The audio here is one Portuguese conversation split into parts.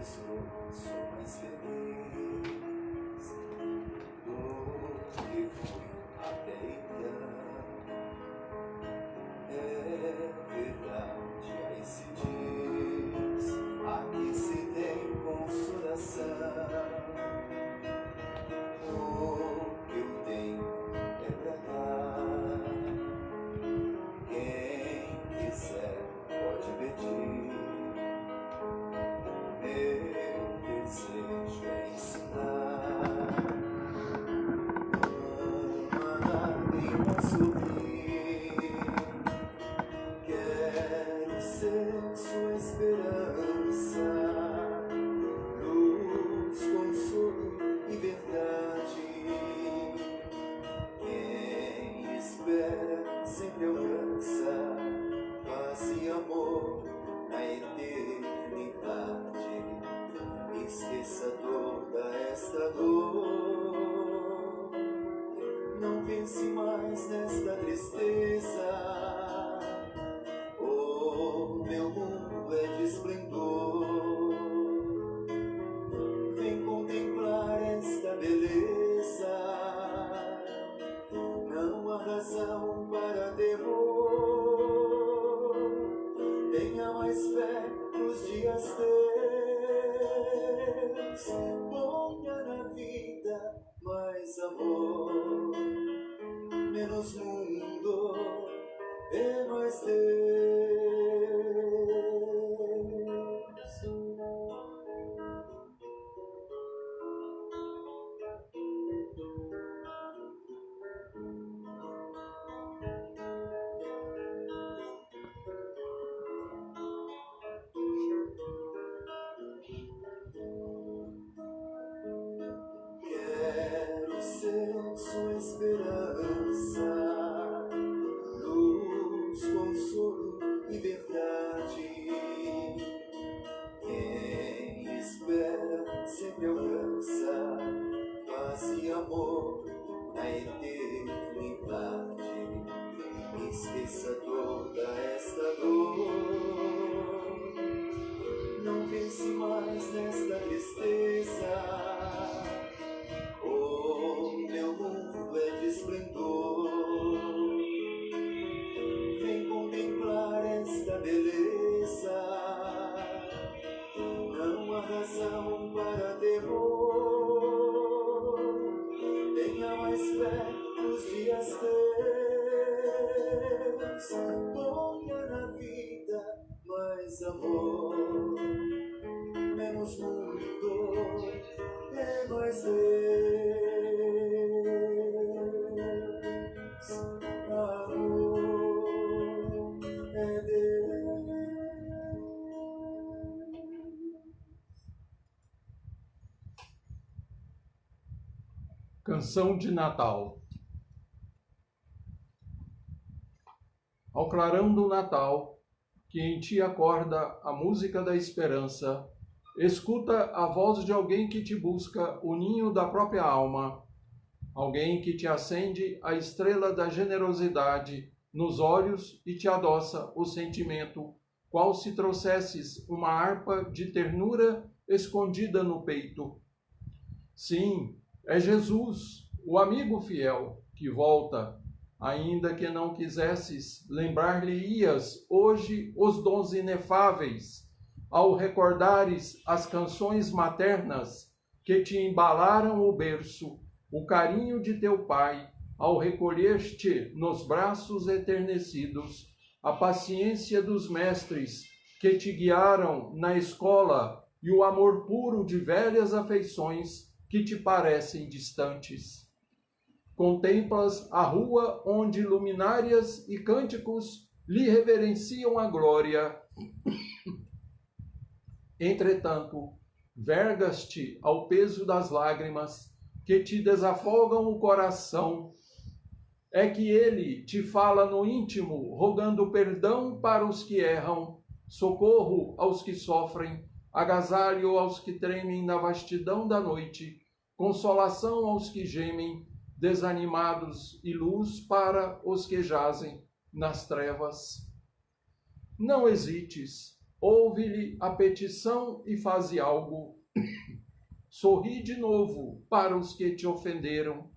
sou mais feliz do que fui até então. É verdade, aí se diz, aqui se tem consolação. O que eu tenho é pra dar. Quem quiser pode pedir. Meu desejo é ensinar uma sorrir. Quero ser sua esperança, luz, consolo e verdade. Quem espera sempre alcança paz e amor na eternidade. Esqueça toda esta dor, não pense mais nesta tristeza. Oh, meu mundo é de esplendor. Vem contemplar esta beleza. Não há razão para temor. Tenha mais fé nos dias teus. Ponha na vida mais amor, menos mundo e mais Deus. Quero ser sua esperança, luz, consolo e verdade. Quem espera sempre alcança paz e amor na eternidade. Esqueça toda esta dor, não pense mais nesta tristeza. Oh, meu mundo é de esplendor. Vem contemplar esta beleza. Não há razão para temor. Tenha mais fé nos dias teus. Ponha na vida mais amor, menos mundo e mais Deus. Amor é Deus. Canção de Natal. Ao clarão do Natal, que em ti acorda a música da esperança, escuta a voz de alguém que te busca o ninho da própria alma, alguém que te acende a estrela da generosidade nos olhos e te adoça o sentimento, qual se trouxesses uma harpa de ternura escondida no peito. Sim, é Jesus, o amigo fiel, que volta. Ainda que não quisesses, lembrar-lhe-ias hoje os dons inefáveis, ao recordares as canções maternas que te embalaram o berço, o carinho de teu pai, ao recolher-te nos braços eternecidos, a paciência dos mestres que te guiaram na escola e o amor puro de velhas afeições que te parecem distantes. Contemplas a rua onde luminárias e cânticos lhe reverenciam a glória. Entretanto, vergas-te ao peso das lágrimas que te desafogam o coração. É que ele te fala no íntimo, rogando perdão para os que erram, socorro aos que sofrem, agasalho aos que tremem na vastidão da noite, consolação aos que gemem, desanimados e luz para os que jazem nas trevas. Não hesites, ouve-lhe a petição e faze algo. Sorri de novo para os que te ofenderam,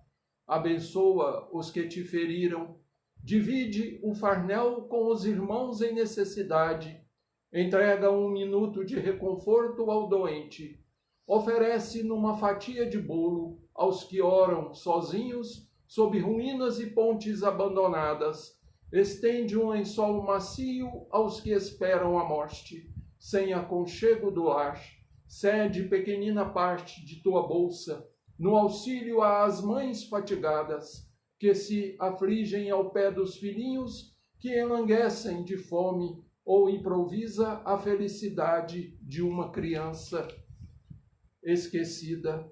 abençoa os que te feriram, divide o farnel com os irmãos em necessidade, entrega um minuto de reconforto ao doente, oferece numa fatia de bolo aos que oram sozinhos sob ruínas e pontes abandonadas, estende um lençol macio aos que esperam a morte, sem aconchego do lar, cede pequenina parte de tua bolsa no auxílio às mães fatigadas, que se afligem ao pé dos filhinhos que enlanguecem de fome, ou improvisa a felicidade de uma criança esquecida.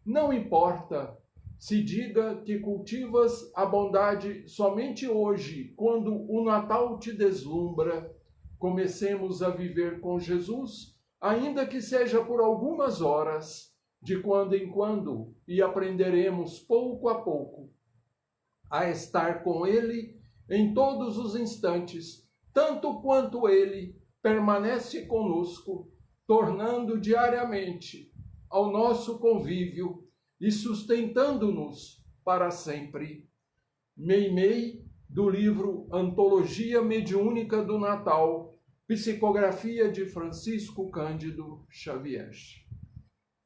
Não importa se diga que cultivas a bondade somente hoje, quando o Natal te deslumbra. Comecemos a viver com Jesus, ainda que seja por algumas horas, de quando em quando, e aprenderemos pouco a pouco a estar com Ele em todos os instantes, tanto quanto Ele permanece conosco, tornando diariamente ao nosso convívio e sustentando-nos para sempre. Meimei, do livro Antologia Mediúnica do Natal, psicografia de Francisco Cândido Xavier.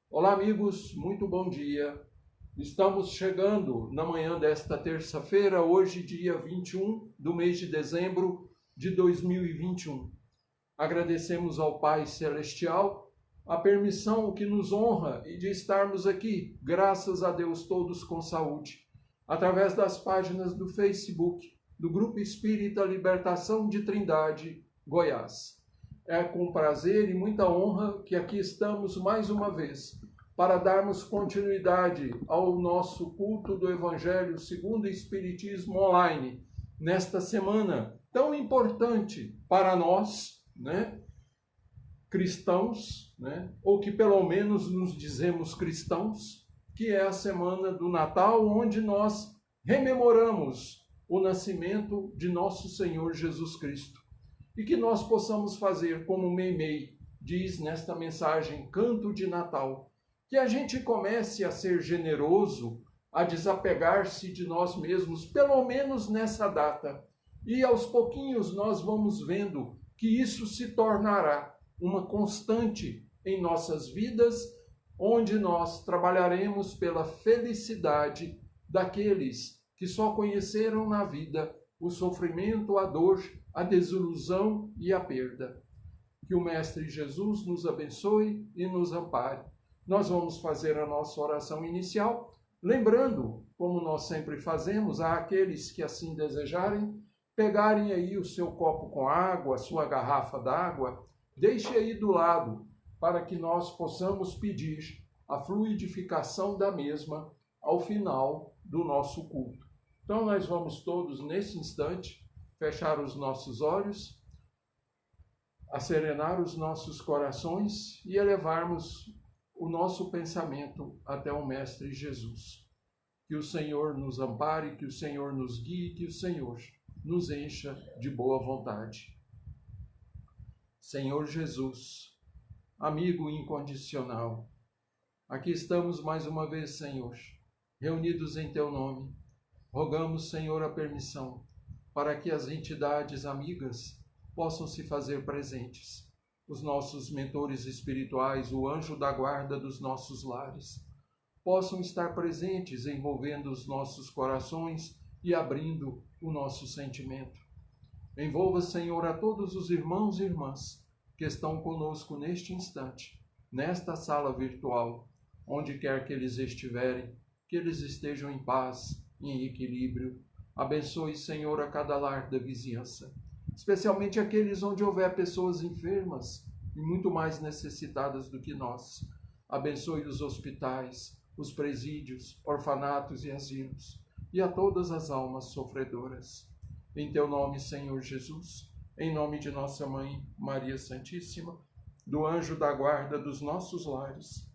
Olá, amigos, muito bom dia. Estamos chegando na manhã desta terça-feira, hoje, dia 21 do mês de dezembro de 2021. Agradecemos ao Pai Celestial a permissão que nos honra e de estarmos aqui, graças a Deus, todos com saúde, através das páginas do Facebook do Grupo Espírita Libertação de Trindade, Goiás. É com prazer e muita honra que aqui estamos mais uma vez para darmos continuidade ao nosso culto do Evangelho segundo o Espiritismo online, nesta semana tão importante para nós, cristãos, ou que pelo menos nos dizemos cristãos, que é a semana do Natal, onde nós rememoramos o nascimento de nosso Senhor Jesus Cristo. E que nós possamos fazer, como Meimei diz nesta mensagem, Canto de Natal, que a gente comece a ser generoso, a desapegar-se de nós mesmos, pelo menos nessa data. E aos pouquinhos nós vamos vendo que isso se tornará uma constante em nossas vidas, onde nós trabalharemos pela felicidade daqueles que só conheceram na vida o sofrimento, a dor, a desilusão e a perda. Que o Mestre Jesus nos abençoe e nos ampare. Nós vamos fazer a nossa oração inicial, lembrando, como nós sempre fazemos, a aqueles que assim desejarem, pegarem aí o seu copo com água, a sua garrafa d'água, deixe aí do lado, para que nós possamos pedir a fluidificação da mesma ao final do nosso culto. Então nós vamos todos, nesse instante, fechar os nossos olhos, acerenar os nossos corações e elevarmos o nosso pensamento até o Mestre Jesus. Que o Senhor nos ampare, que o Senhor nos guie, que o Senhor nos encha de boa vontade. Senhor Jesus, amigo incondicional, aqui estamos mais uma vez, Senhor, reunidos em Teu nome. Rogamos, Senhor, a permissão para que as entidades amigas possam se fazer presentes, os nossos mentores espirituais, o anjo da guarda dos nossos lares, possam estar presentes, envolvendo os nossos corações e abrindo o nosso sentimento. Envolva, Senhor, a todos os irmãos e irmãs que estão conosco neste instante, nesta sala virtual, onde quer que eles estiverem, que eles estejam em paz, em equilíbrio. Abençoe, Senhor, a cada lar da vizinhança, especialmente aqueles onde houver pessoas enfermas e muito mais necessitadas do que nós. Abençoe os hospitais, os presídios, orfanatos e asilos, e a todas as almas sofredoras. Em Teu nome, Senhor Jesus, em nome de nossa Mãe, Maria Santíssima, do anjo da guarda dos nossos lares,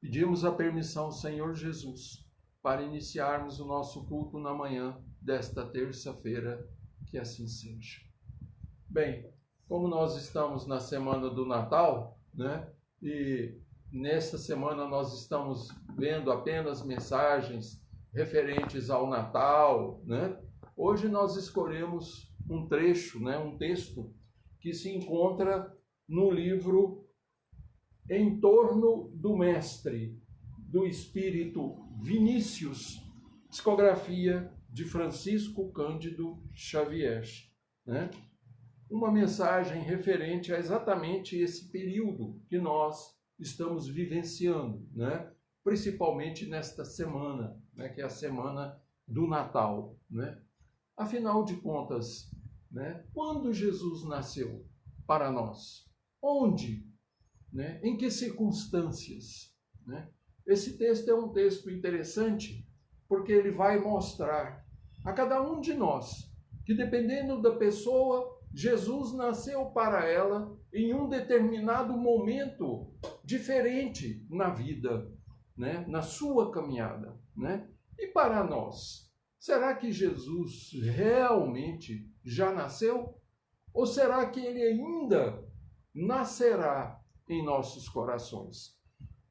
pedimos a permissão, Senhor Jesus, para iniciarmos o nosso culto na manhã desta terça-feira, que assim seja. Bem, como nós estamos na semana do Natal, né? E nesta semana nós estamos vendo apenas mensagens referentes ao Natal, né? Hoje nós escolhemos um trecho, né? Um texto que se encontra no livro Em Torno do Mestre, do Espírito Vinícius, psicografia de Francisco Cândido Xavier, né? Uma mensagem referente a exatamente esse período que nós estamos vivenciando, né? Principalmente nesta semana, né? Que é a semana do Natal, né? Afinal de contas, né? Quando Jesus nasceu para nós? Onde? Né? Em que circunstâncias? Né? Esse texto é um texto interessante porque ele vai mostrar a cada um de nós que, dependendo da pessoa, Jesus nasceu para ela em um determinado momento diferente na vida, né? Na sua caminhada, né? E para nós, será que Jesus realmente já nasceu? Ou será que ele ainda nascerá em nossos corações?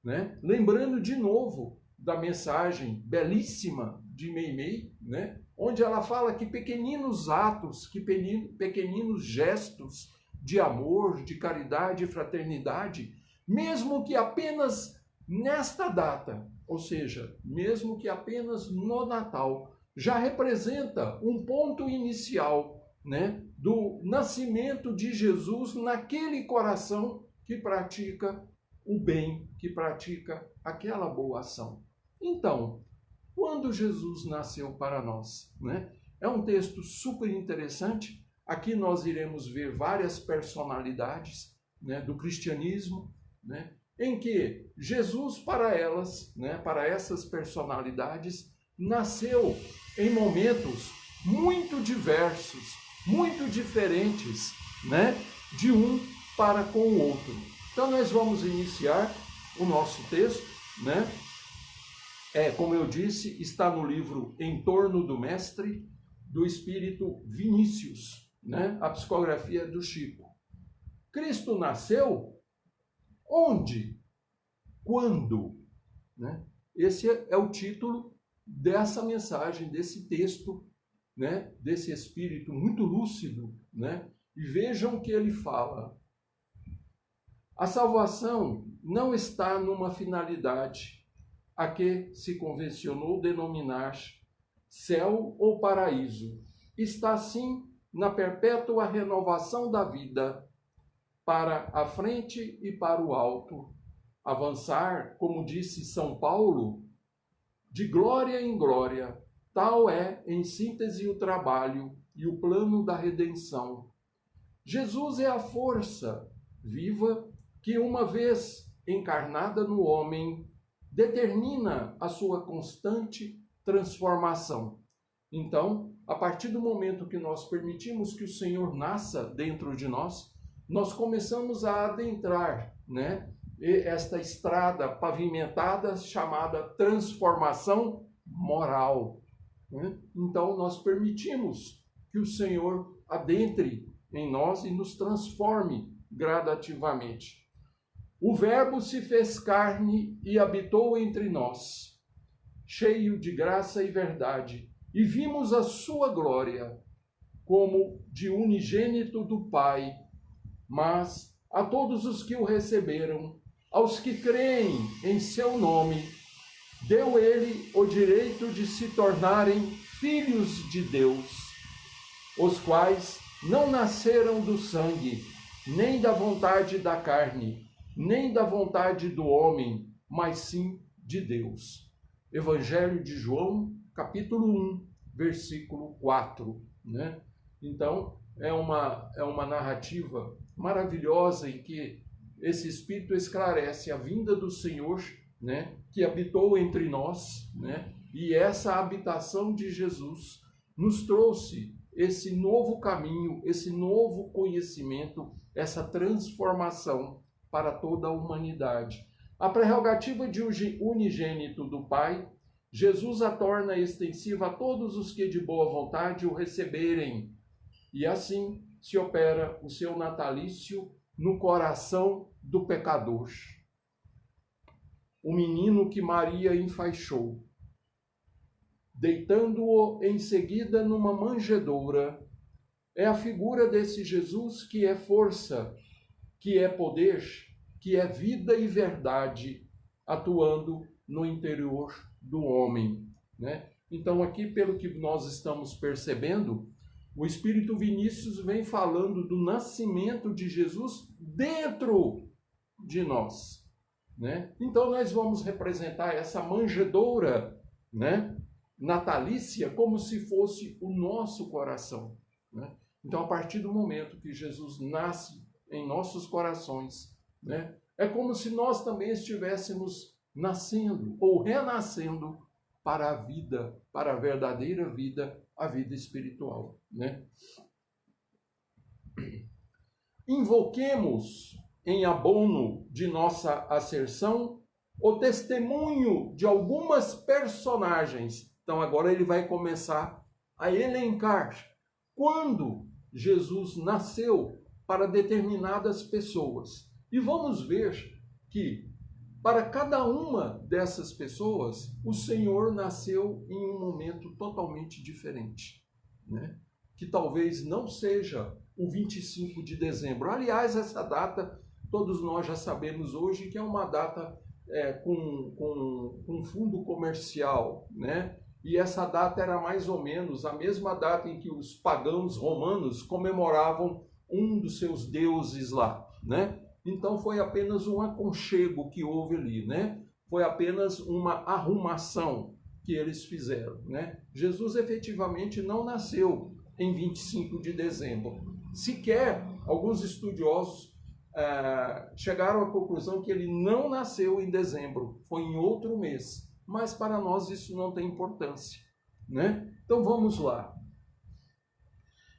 Né? Lembrando de novo da mensagem belíssima de Meimei, né? Onde ela fala que pequeninos atos, que pequeninos gestos de amor, de caridade e fraternidade, mesmo que apenas nesta data, ou seja, mesmo que apenas no Natal, já representa um ponto inicial, né, do nascimento de Jesus naquele coração que pratica o bem, que pratica aquela boa ação. Então, quando Jesus nasceu para nós, né? É um texto super interessante. Aqui nós iremos ver várias personalidades, né, do cristianismo, né, em que Jesus, para elas, né, para essas personalidades, nasceu em momentos muito diversos, muito diferentes, né, de um para com o outro. Então nós vamos iniciar o nosso texto, né? Como eu disse, está no livro Em Torno do Mestre, do Espírito Vinícius, né? A psicografia do Chico. Cristo nasceu onde? Quando? Né? Esse é o título dessa mensagem, desse texto, né? Desse espírito muito lúcido, né? E vejam o que ele fala. A salvação não está numa finalidade a que se convencionou denominar céu ou paraíso. Está, sim, na perpétua renovação da vida, para a frente e para o alto. Avançar, como disse São Paulo, de glória em glória, tal é, em síntese, o trabalho e o plano da redenção. Jesus é a força viva que, uma vez encarnada no homem, determina a sua constante transformação. Então, a partir do momento que nós permitimos que o Senhor nasça dentro de nós, nós começamos a adentrar, né, esta estrada pavimentada chamada transformação moral. Né? Então, nós permitimos que o Senhor adentre em nós e nos transforme gradativamente. O Verbo se fez carne e habitou entre nós, cheio de graça e verdade, e vimos a sua glória como de unigênito do Pai. Mas a todos os que o receberam, aos que creem em seu nome, deu ele o direito de se tornarem filhos de Deus, os quais não nasceram do sangue, nem da vontade da carne, nem da vontade do homem, mas sim de Deus. Evangelho de João, capítulo 1, versículo 4. Né? Então, é uma narrativa maravilhosa em que esse Espírito esclarece a vinda do Senhor, né, que habitou entre nós, né, e essa habitação de Jesus nos trouxe esse novo caminho, esse novo conhecimento, essa transformação para toda a humanidade. A prerrogativa de unigênito do Pai, Jesus a torna extensiva a todos os que de boa vontade o receberem. E assim, se opera o seu natalício no coração do pecador. O menino que Maria enfaixou, deitando-o em seguida numa manjedoura, é a figura desse Jesus que é força, que é poder, que é vida e verdade, atuando no interior do homem, né? Então, aqui, pelo que nós estamos percebendo, o Espírito Vinícius vem falando do nascimento de Jesus dentro de nós, né? Então, nós vamos representar essa manjedoura, né, natalícia como se fosse o nosso coração, né? Então, a partir do momento que Jesus nasce em nossos corações, né, é como se nós também estivéssemos nascendo ou renascendo para a vida, para a verdadeira vida, a vida espiritual, né? Invoquemos em abono de nossa asserção o testemunho de algumas personagens. Então agora ele vai começar a elencar quando Jesus nasceu para determinadas pessoas. E vamos ver que para cada uma dessas pessoas, o Senhor nasceu em um momento totalmente diferente, né? Que talvez não seja o 25 de dezembro. Aliás, essa data, todos nós já sabemos hoje que é uma data com fundo comercial, né? E essa data era mais ou menos a mesma data em que os pagãos romanos comemoravam um dos seus deuses lá, né? Então foi apenas um aconchego que houve ali, né? Foi apenas uma arrumação que eles fizeram, né? Jesus efetivamente não nasceu em 25 de dezembro. Sequer alguns estudiosos chegaram à conclusão que ele não nasceu em dezembro, foi em outro mês. Mas para nós isso não tem importância, né? Então vamos lá.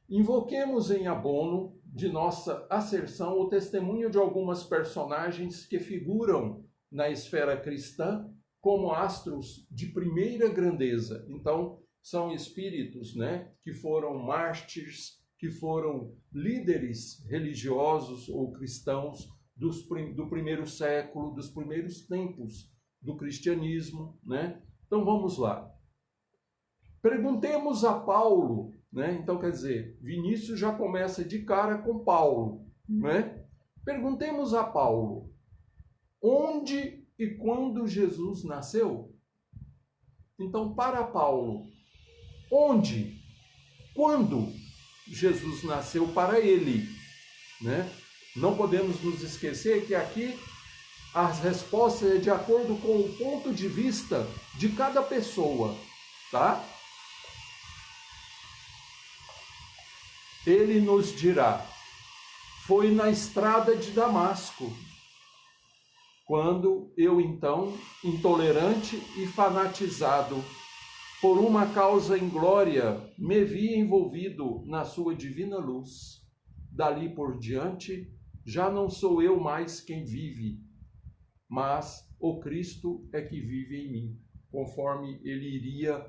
Invoquemos em abono de nossa asserção o testemunho de algumas personagens que figuram na esfera cristã como astros de primeira grandeza. Então, são espíritos, né, que foram mártires, que foram líderes religiosos ou cristãos do primeiro século, dos primeiros tempos do cristianismo, né? Então, vamos lá. Perguntemos a Paulo, né? Então, quer dizer, Vinícius já começa de cara com Paulo, né? Perguntemos a Paulo, onde e quando Jesus nasceu? Então, para Paulo, onde, quando Jesus nasceu para ele, né? Não podemos nos esquecer que aqui as respostas é de acordo com o ponto de vista de cada pessoa, tá? Ele nos dirá, foi na estrada de Damasco, quando eu então, intolerante e fanatizado por uma causa inglória, me vi envolvido na sua divina luz. Dali por diante, já não sou eu mais quem vive, mas o Cristo é que vive em mim, conforme ele iria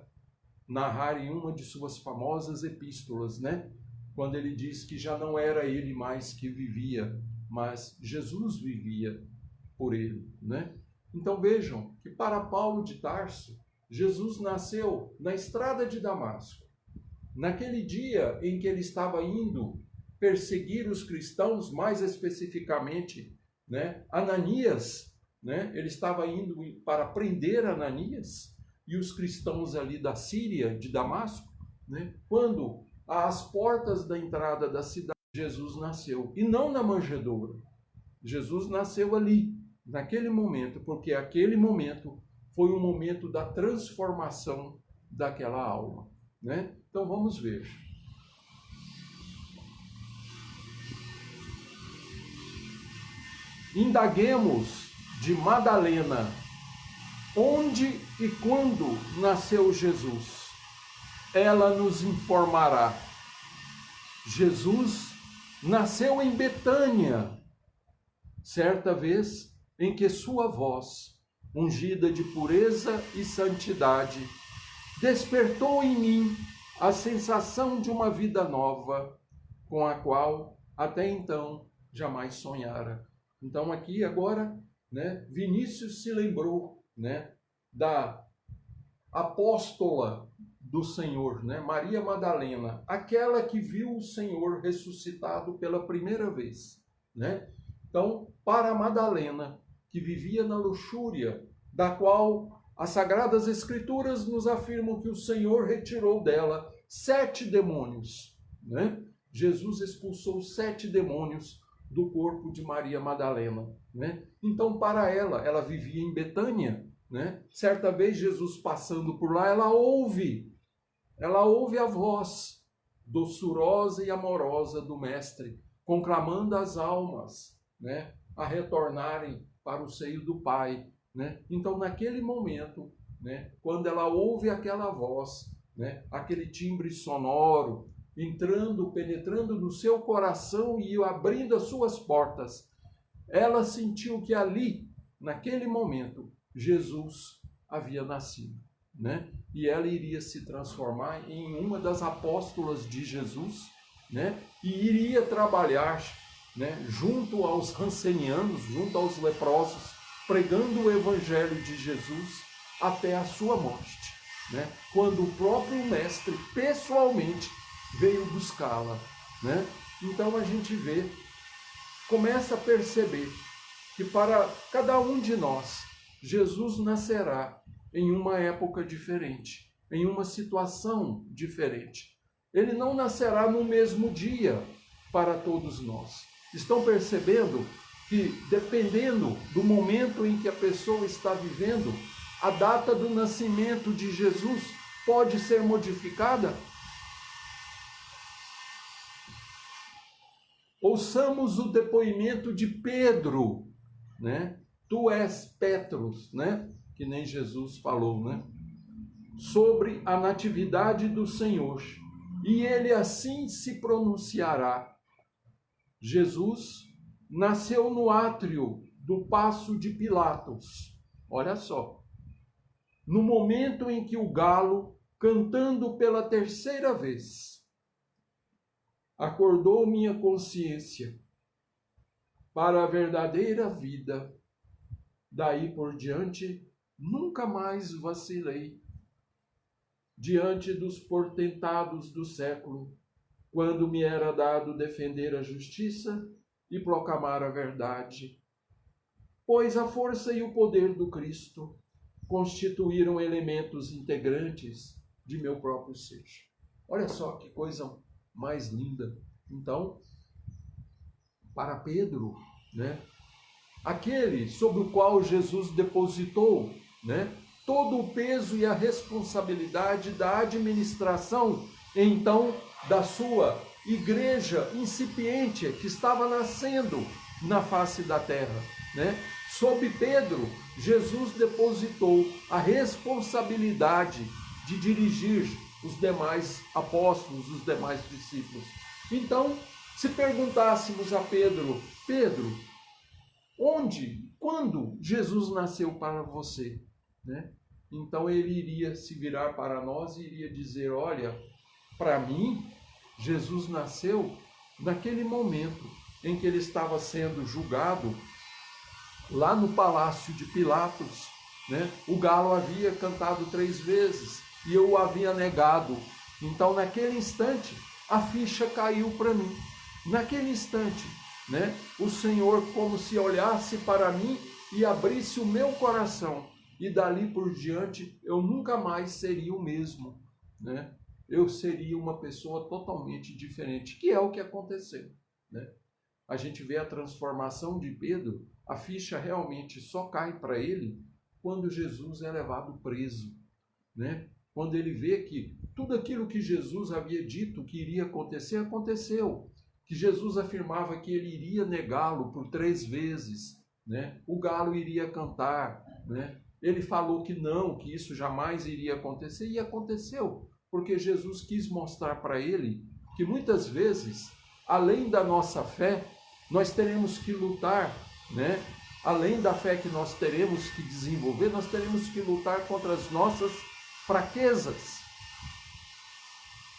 narrar em uma de suas famosas epístolas, né? Quando ele diz que já não era ele mais que vivia, mas Jesus vivia por ele, né? Então vejam que para Paulo de Tarso, Jesus nasceu na estrada de Damasco. Naquele dia em que ele estava indo perseguir os cristãos, mais especificamente, né, Ananias, né? Ele estava indo para prender Ananias e os cristãos ali da Síria, de Damasco, né? Quando às portas da entrada da cidade, Jesus nasceu. E não na manjedoura. Jesus nasceu ali, naquele momento, porque aquele momento foi o momento da transformação daquela alma, né? Então vamos ver. Indaguemos de Madalena, onde e quando nasceu Jesus? Ela nos informará. Jesus nasceu em Betânia, certa vez em que sua voz, ungida de pureza e santidade, despertou em mim a sensação de uma vida nova, com a qual até então jamais sonhara. Então aqui agora, né, Vinícius se lembrou, né, da apóstola do Senhor, né, Maria Madalena, aquela que viu o Senhor ressuscitado pela primeira vez, né? Então, para Madalena, que vivia na luxúria, da qual as Sagradas Escrituras nos afirmam que o Senhor retirou dela 7 demônios, né? Jesus expulsou 7 demônios do corpo de Maria Madalena, né? Então, para ela vivia em Betânia, né? Certa vez, Jesus passando por lá, ela ouve a voz doçurosa e amorosa do Mestre, conclamando as almas, né, a retornarem para o seio do Pai, né? Então, naquele momento, né, quando ela ouve aquela voz, né, aquele timbre sonoro, entrando, penetrando no seu coração e abrindo as suas portas, ela sentiu que ali, naquele momento, Jesus havia nascido, né? E ela iria se transformar em uma das apóstolas de Jesus, né? E iria trabalhar, né, junto aos rancenianos, junto aos leprosos, pregando o evangelho de Jesus até a sua morte, né? Quando o próprio Mestre pessoalmente veio buscá-la, né? Então a gente vê, começa a perceber que para cada um de nós, Jesus nascerá em uma época diferente, em uma situação diferente. Ele não nascerá no mesmo dia para todos nós. Estão percebendo que, dependendo do momento em que a pessoa está vivendo, a data do nascimento de Jesus pode ser modificada? Ouçamos o depoimento de Pedro, né? Tu és Petros, né? Que nem Jesus falou, né? Sobre a natividade do Senhor. E ele assim se pronunciará. Jesus nasceu no átrio do Paço de Pilatos. Olha só. No momento em que o galo, cantando pela terceira vez, acordou minha consciência para a verdadeira vida. Daí por diante, nunca mais vacilei diante dos portentados do século, quando me era dado defender a justiça e proclamar a verdade. Pois a força e o poder do Cristo constituíram elementos integrantes de meu próprio ser. Olha só que coisa mais linda. Então, para Pedro, né, aquele sobre o qual Jesus depositou, né, todo o peso e a responsabilidade da administração, então, da sua igreja incipiente que estava nascendo na face da terra, né? Sob Pedro, Jesus depositou a responsabilidade de dirigir os demais apóstolos, os demais discípulos. Então, se perguntássemos a Pedro, Pedro, onde, quando Jesus nasceu para você, né? Então ele iria se virar para nós e iria dizer, olha, para mim, Jesus nasceu naquele momento em que ele estava sendo julgado lá no palácio de Pilatos, né? O galo havia cantado 3 vezes e eu o havia negado. Então, naquele instante, a ficha caiu para mim. Naquele instante, né? O Senhor como se olhasse para mim e abrisse o meu coração. E dali por diante, eu nunca mais seria o mesmo, né? Eu seria uma pessoa totalmente diferente, que é o que aconteceu, né? A gente vê a transformação de Pedro, a ficha realmente só cai para ele quando Jesus é levado preso, né? Quando ele vê que tudo aquilo que Jesus havia dito que iria acontecer, aconteceu. Que Jesus afirmava que ele iria negá-lo por 3 vezes, né? O galo iria cantar, né? Ele falou que não, que isso jamais iria acontecer, e aconteceu, porque Jesus quis mostrar para ele que muitas vezes, além da nossa fé, nós teremos que lutar, né? Além da fé que nós teremos que desenvolver, nós teremos que lutar contra as nossas fraquezas,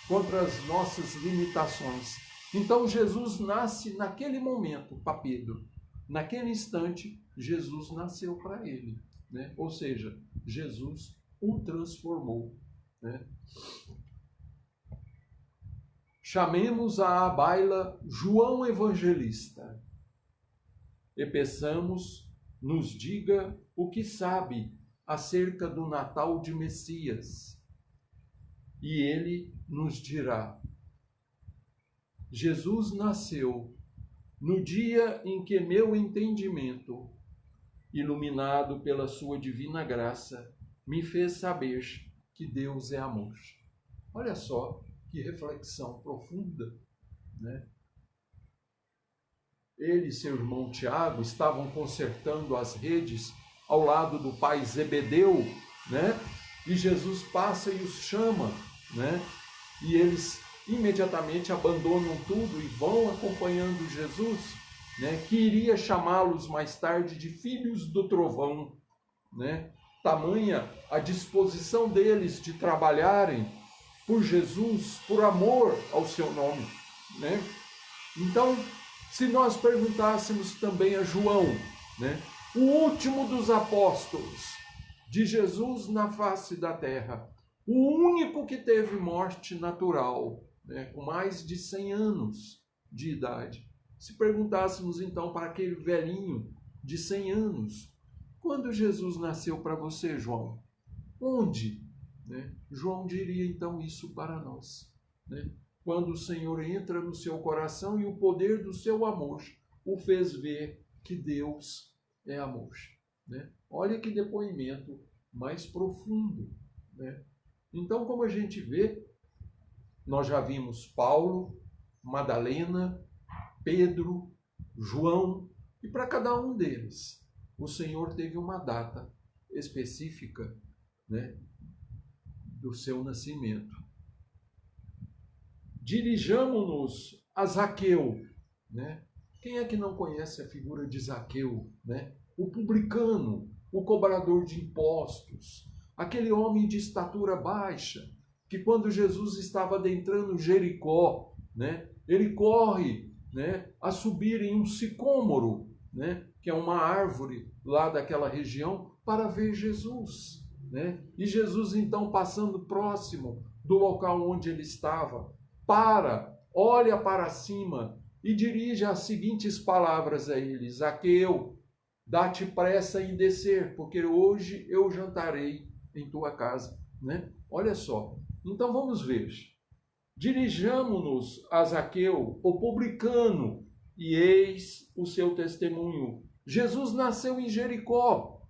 contra as nossas limitações. Então Jesus nasce naquele momento para Pedro. Naquele instante, Jesus nasceu para ele, né? Ou seja, Jesus o transformou, né? Chamemos à baila João Evangelista e peçamos, nos diga o que sabe acerca do Natal de Messias. E ele nos dirá: Jesus nasceu no dia em que meu entendimento, iluminado pela sua divina graça, me fez saber que Deus é amor. Olha só que reflexão profunda, né? Ele e seu irmão Tiago estavam consertando as redes ao lado do pai Zebedeu, né? E Jesus passa e os chama, né? E eles imediatamente abandonam tudo e vão acompanhando Jesus, né? Que iria chamá-los mais tarde de filhos do trovão, né? Tamanha a disposição deles de trabalharem por Jesus, por amor ao seu nome, né? Então, se nós perguntássemos também a João, né, o último dos apóstolos de Jesus na face da terra, o único que teve morte natural, né, com mais de 100 anos de idade. Se perguntássemos então para aquele velhinho de 100 anos, quando Jesus nasceu para você, João? Onde? Né? João diria então isso para nós, né? Quando o Senhor entra no seu coração e o poder do seu amor o fez ver que Deus é amor, né? Olha que depoimento mais profundo, né? Então, como a gente vê, nós já vimos Paulo, Madalena, Pedro, João, e para cada um deles, o Senhor teve uma data específica, né, do seu nascimento. Dirijamo-nos a Zaqueu, né? Quem é que não conhece a figura de Zaqueu, né? O publicano, o cobrador de impostos, aquele homem de estatura baixa, que quando Jesus estava adentrando Jericó, né, ele corre, né, a subir em um sicômoro, né, que é uma árvore lá daquela região, para ver Jesus, né? E Jesus, então, passando próximo do local onde ele estava, olha para cima e dirige as seguintes palavras a ele: Zaqueu, dá-te pressa em descer, porque hoje eu jantarei em tua casa, né? Olha só. Então vamos ver. Dirijamo-nos a Zaqueu, o publicano, e eis o seu testemunho. Jesus nasceu em Jericó,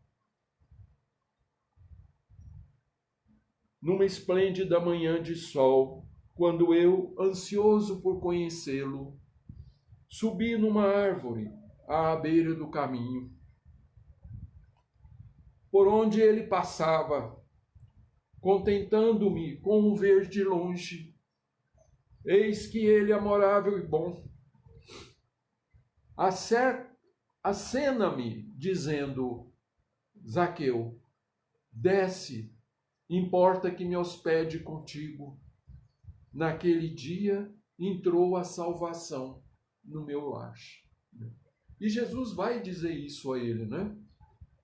numa esplêndida manhã de sol, quando eu, ansioso por conhecê-lo, subi numa árvore à beira do caminho, por onde ele passava, contentando-me com o ver de longe. Eis que ele, amorável e bom, acena-me, dizendo: Zaqueu, desce, importa que me hospede contigo. Naquele dia entrou a salvação no meu lar. E Jesus vai dizer isso a ele, né?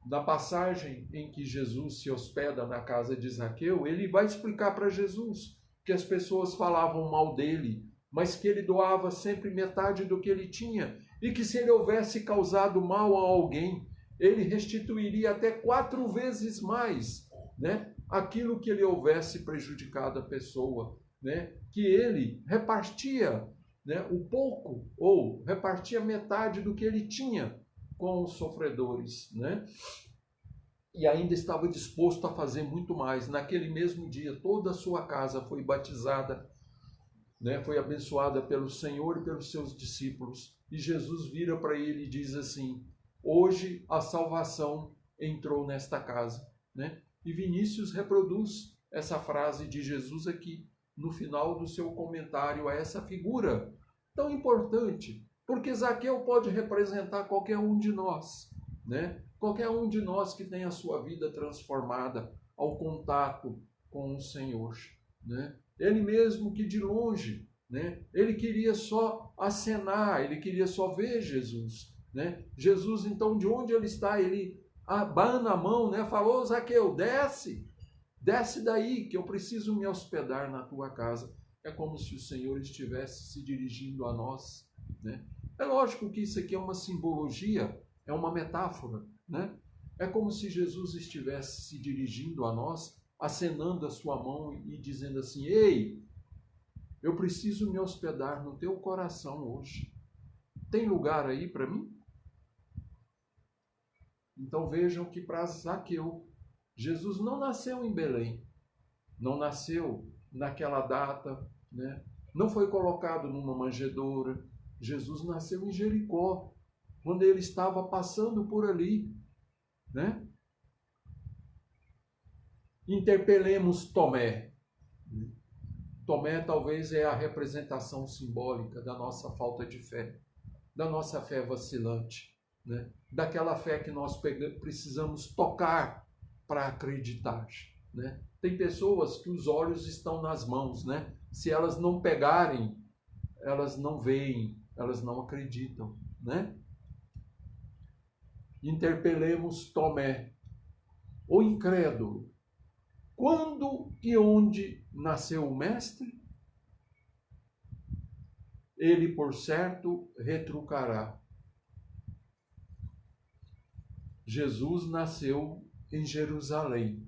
Na passagem em que Jesus se hospeda na casa de Zaqueu, ele vai explicar para Jesus que as pessoas falavam mal dele, mas que ele doava sempre metade do que ele tinha, e que se ele houvesse causado mal a alguém, ele restituiria até 4 vezes mais, né, aquilo que ele houvesse prejudicado a pessoa, né, que ele repartia, né, o pouco, ou repartia metade do que ele tinha com os sofredores, né? E ainda estava disposto a fazer muito mais. Naquele mesmo dia, toda a sua casa foi batizada, né? Foi abençoada pelo Senhor e pelos seus discípulos. E Jesus vira para ele e diz assim: hoje a salvação entrou nesta casa, né? E Vinícius reproduz essa frase de Jesus aqui, no final do seu comentário a essa figura tão importante, porque Zaqueu pode representar qualquer um de nós, né? Qualquer um de nós que tem a sua vida transformada ao contato com o Senhor, né? Ele mesmo que de longe, né? Ele queria só acenar, ele queria só ver Jesus, né? Jesus, então, de onde ele está, ele abana a mão, né? Falou: Zaqueu, desce daí, que eu preciso me hospedar na tua casa. É como se o Senhor estivesse se dirigindo a nós, né? É lógico que isso aqui é uma simbologia, é uma metáfora, né? É como se Jesus estivesse se dirigindo a nós, acenando a sua mão e dizendo assim: ei, eu preciso me hospedar no teu coração hoje. Tem lugar aí para mim? Então vejam que para Zaqueu, Jesus não nasceu em Belém, não nasceu naquela data, né? Não foi colocado numa manjedoura. Jesus nasceu em Jericó, quando ele estava passando por ali, né? Interpelemos Tomé. Tomé talvez é a representação simbólica da nossa falta de fé, da nossa fé vacilante, né? Daquela fé que nós precisamos tocar para acreditar, né? Tem pessoas que os olhos estão nas mãos, né? Se elas não pegarem, elas não veem, elas não acreditam, né? Interpelemos Tomé, o incrédulo. Quando e onde nasceu o Mestre? Ele, por certo, retrucará. Jesus nasceu em Jerusalém.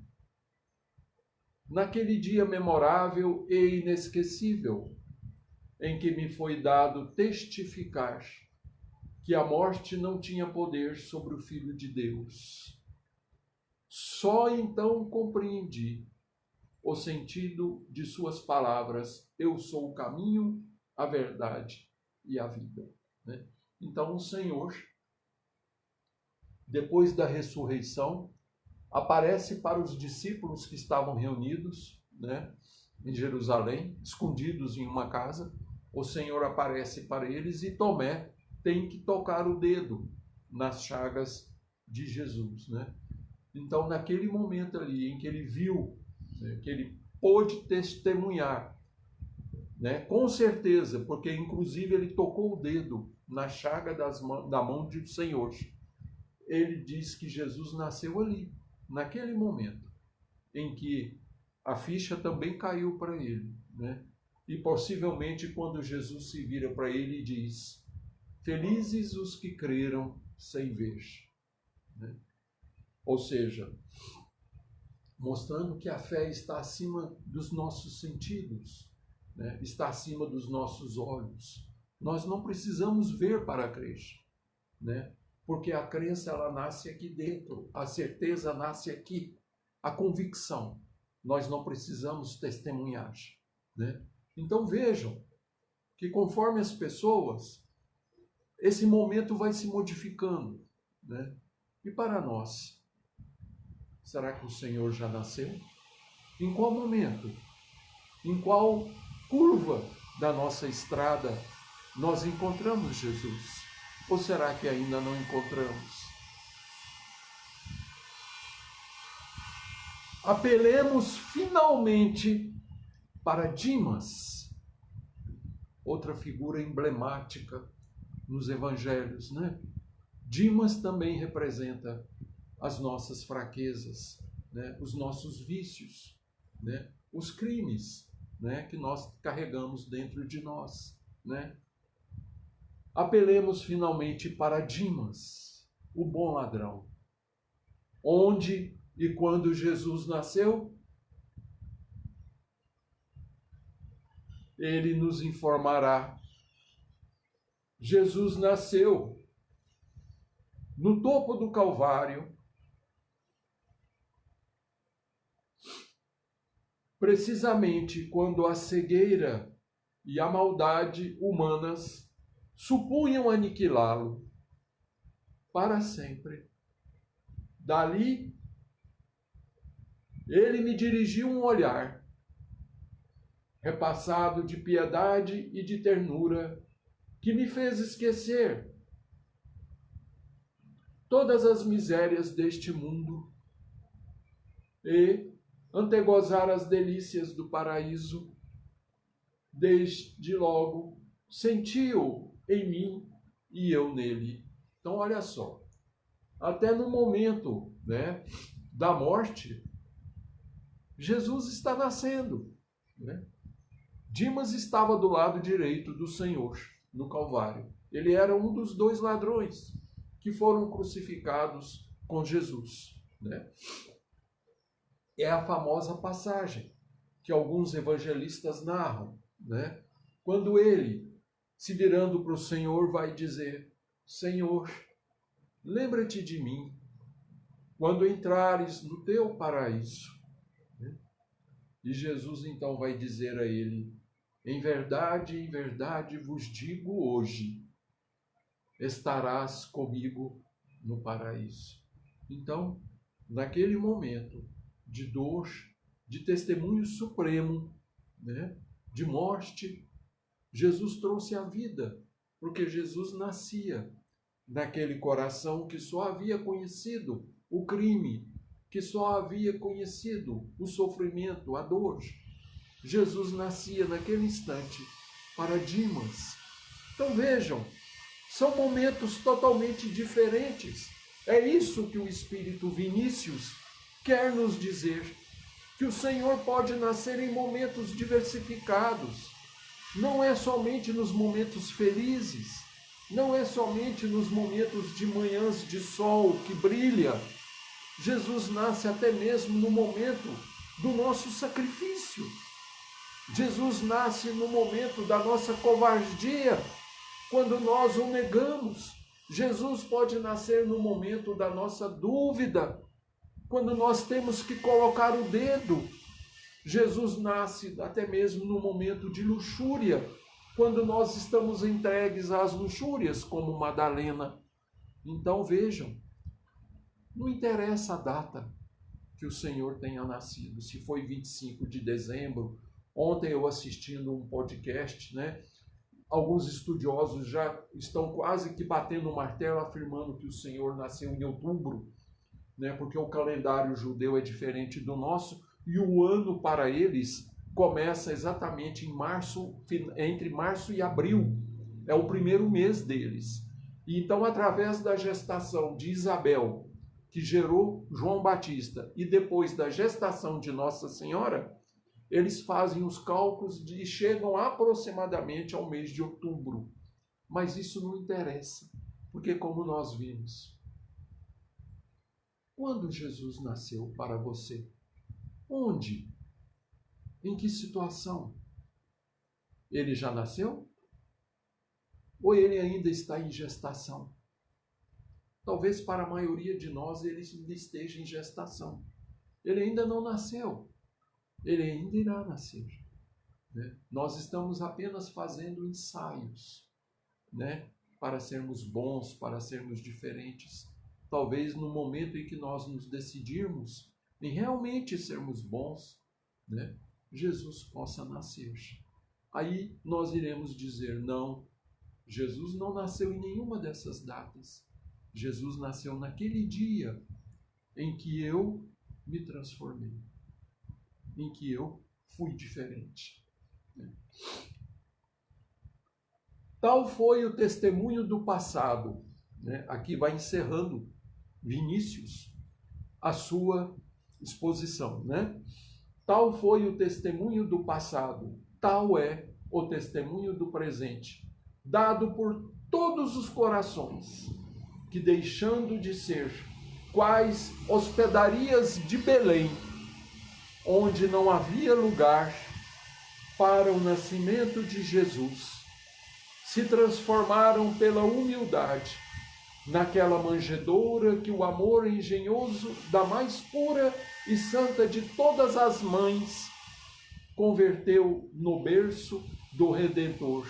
Naquele dia memorável e inesquecível, em que me foi dado testificar que a morte não tinha poder sobre o Filho de Deus. Só então compreendi o sentido de suas palavras: eu sou o caminho, a verdade e a vida, né? Então o Senhor, depois da ressurreição, aparece para os discípulos que estavam reunidos, né, em Jerusalém, escondidos em uma casa. O Senhor aparece para eles e Tomé tem que tocar o dedo nas chagas de Jesus, né? Então, naquele momento ali em que ele viu, né, que ele pôde testemunhar, né, com certeza, porque inclusive ele tocou o dedo na chaga da mão do Senhor, ele diz que Jesus nasceu ali, naquele momento em que a ficha também caiu para ele, né? E possivelmente quando Jesus se vira para ele e diz: felizes os que creram sem ver, né? Ou seja, mostrando que a fé está acima dos nossos sentidos, né? Está acima dos nossos olhos. Nós não precisamos ver para crer, né? Porque a crença, ela nasce aqui dentro, a certeza nasce aqui, a convicção. Nós não precisamos testemunhar, né? Então vejam que conforme as pessoas, esse momento vai se modificando, né? E para nós, será que o Senhor já nasceu? Em qual momento? Em qual curva da nossa estrada nós encontramos Jesus? Ou será que ainda não encontramos? Apelemos finalmente para Dimas, outra figura emblemática nos evangelhos, né? Dimas também representa as nossas fraquezas, né? Os nossos vícios, né? Os crimes, né? Que nós carregamos dentro de nós, né? Apelemos finalmente para Dimas, o bom ladrão. Onde e quando Jesus nasceu, ele nos informará. Jesus nasceu no topo do Calvário, precisamente quando a cegueira e a maldade humanas supunham aniquilá-lo para sempre. Dali, ele me dirigiu um olhar, repassado de piedade e de ternura, que me fez esquecer todas as misérias deste mundo e antegozar as delícias do paraíso. desde logo sentiu em mim e eu nele. Então, olha só, até no momento, né, da morte, Jesus está nascendo, né? Dimas estava do lado direito do Senhor, no Calvário. Ele era um dos 2 ladrões que foram crucificados com Jesus, né? É a famosa passagem que alguns evangelistas narram, né? Quando ele, se virando para o Senhor, vai dizer: Senhor, lembra-te de mim quando entrares no teu paraíso. E Jesus então vai dizer a ele: em verdade vos digo hoje, estarás comigo no paraíso. Então, naquele momento de dor, de testemunho supremo, né, de morte, Jesus trouxe a vida, porque Jesus nascia naquele coração que só havia conhecido o crime, que só havia conhecido o sofrimento, a dor. Jesus nascia naquele instante para Dimas. Então vejam, são momentos totalmente diferentes. É isso que o Espírito Vinícius quer nos dizer, que o Senhor pode nascer em momentos diversificados. Não é somente nos momentos felizes, não é somente nos momentos de manhãs de sol que brilha. Jesus nasce até mesmo no momento do nosso sacrifício. Jesus nasce no momento da nossa covardia, quando nós o negamos. Jesus pode nascer no momento da nossa dúvida, quando nós temos que colocar o dedo. Jesus nasce até mesmo no momento de luxúria, quando nós estamos entregues às luxúrias, como Madalena. Então vejam, não interessa a data que o Senhor tenha nascido, se foi 25 de dezembro. Ontem eu assistindo um podcast, né? Alguns estudiosos já estão quase que batendo o martelo, afirmando que o Senhor nasceu em outubro, né? Porque o calendário judeu é diferente do nosso e o ano para eles começa exatamente em março, entre março e abril. É o primeiro mês deles. E então, através da gestação de Isabel, que gerou João Batista, e depois da gestação de Nossa Senhora, eles fazem os cálculos e chegam aproximadamente ao mês de outubro. Mas isso não interessa, porque como nós vimos, quando Jesus nasceu para você? Onde? Em que situação? Ele já nasceu? Ou ele ainda está em gestação? Talvez para a maioria de nós ele ainda esteja em gestação. Ele ainda não nasceu. Ele ainda irá nascer, né? Nós estamos apenas fazendo ensaios, né? Para sermos bons, para sermos diferentes. Talvez no momento em que nós nos decidirmos em realmente sermos bons, né? Jesus possa nascer. Aí nós iremos dizer: não, Jesus não nasceu em nenhuma dessas datas. Jesus nasceu naquele dia em que eu me transformei, em que eu fui diferente. Tal foi o testemunho do passado, né? Aqui vai encerrando Vinícius a sua exposição, né? Tal foi o testemunho do passado, tal é o testemunho do presente, dado por todos os corações, que deixando de ser quais hospedarias de Belém, onde não havia lugar para o nascimento de Jesus, se transformaram pela humildade naquela manjedoura que o amor engenhoso da mais pura e santa de todas as mães converteu no berço do Redentor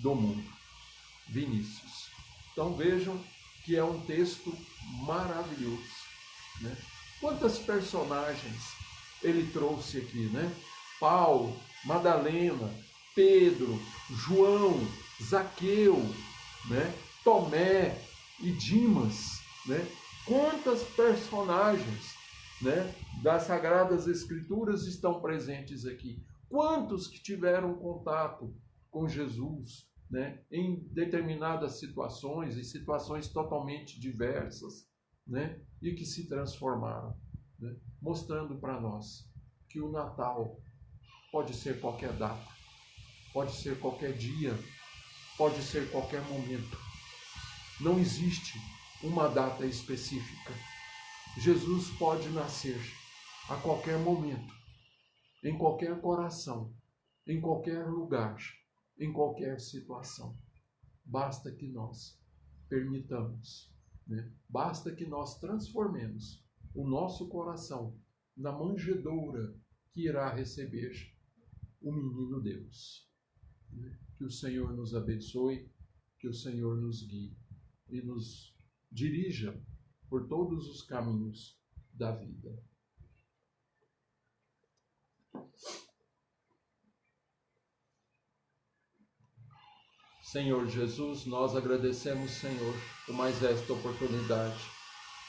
do mundo. Vinícius. Então vejam que é um texto maravilhoso, né? Quantas personagens ele trouxe aqui, né? Paulo, Madalena, Pedro, João, Zaqueu, né? Tomé e Dimas, né? Quantas personagens, né, das Sagradas Escrituras estão presentes aqui? Quantos que tiveram contato com Jesus, né, em determinadas situações, em situações totalmente diversas, né, e que se transformaram, né, mostrando para nós que o Natal pode ser qualquer data, pode ser qualquer dia, pode ser qualquer momento. Não existe uma data específica. Jesus pode nascer a qualquer momento, em qualquer coração, em qualquer lugar, em qualquer situação. Basta que nós permitamos, né? Basta que nós transformemos o nosso coração na manjedoura que irá receber o menino Deus. Que o Senhor nos abençoe, que o Senhor nos guie e nos dirija por todos os caminhos da vida. Senhor Jesus, nós agradecemos, Senhor, por mais esta oportunidade.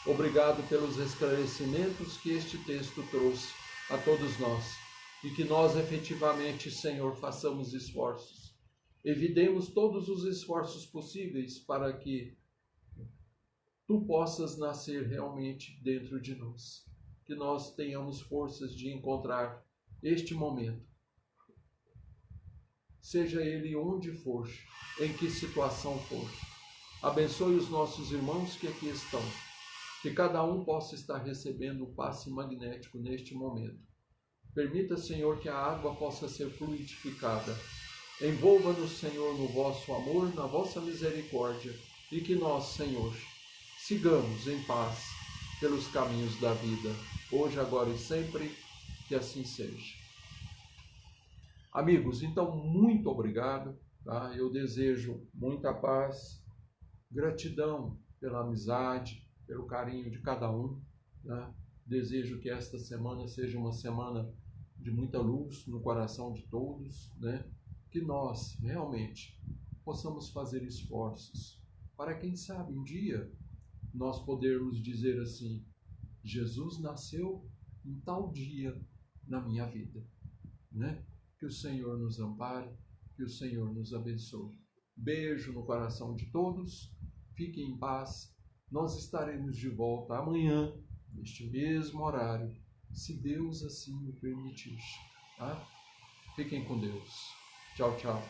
Obrigado pelos esclarecimentos que este texto trouxe a todos nós e que nós efetivamente, Senhor, façamos esforços. Evitemos todos os esforços possíveis para que Tu possas nascer realmente dentro de nós. Que nós tenhamos forças de encontrar este momento. Seja ele onde for, em que situação for. Abençoe os nossos irmãos que aqui estão. Que cada um possa estar recebendo um passe magnético neste momento. Permita, Senhor, que a água possa ser fluidificada. Envolva-nos, Senhor, no vosso amor, na vossa misericórdia, e que nós, Senhor, sigamos em paz pelos caminhos da vida, hoje, agora e sempre, que assim seja. Amigos, então, muito obrigado. Tá? Eu desejo muita paz, gratidão pela amizade, pelo carinho de cada um. Né? Desejo que esta semana seja uma semana de muita luz no coração de todos, né? Que nós realmente possamos fazer esforços para, quem sabe, um dia nós podermos dizer assim: Jesus nasceu em tal dia na minha vida, né? Que o Senhor nos ampare, que o Senhor nos abençoe. Beijo no coração de todos, fiquem em paz. Nós estaremos de volta amanhã, neste mesmo horário, se Deus assim o permitir. Tá? Fiquem com Deus. Tchau, tchau.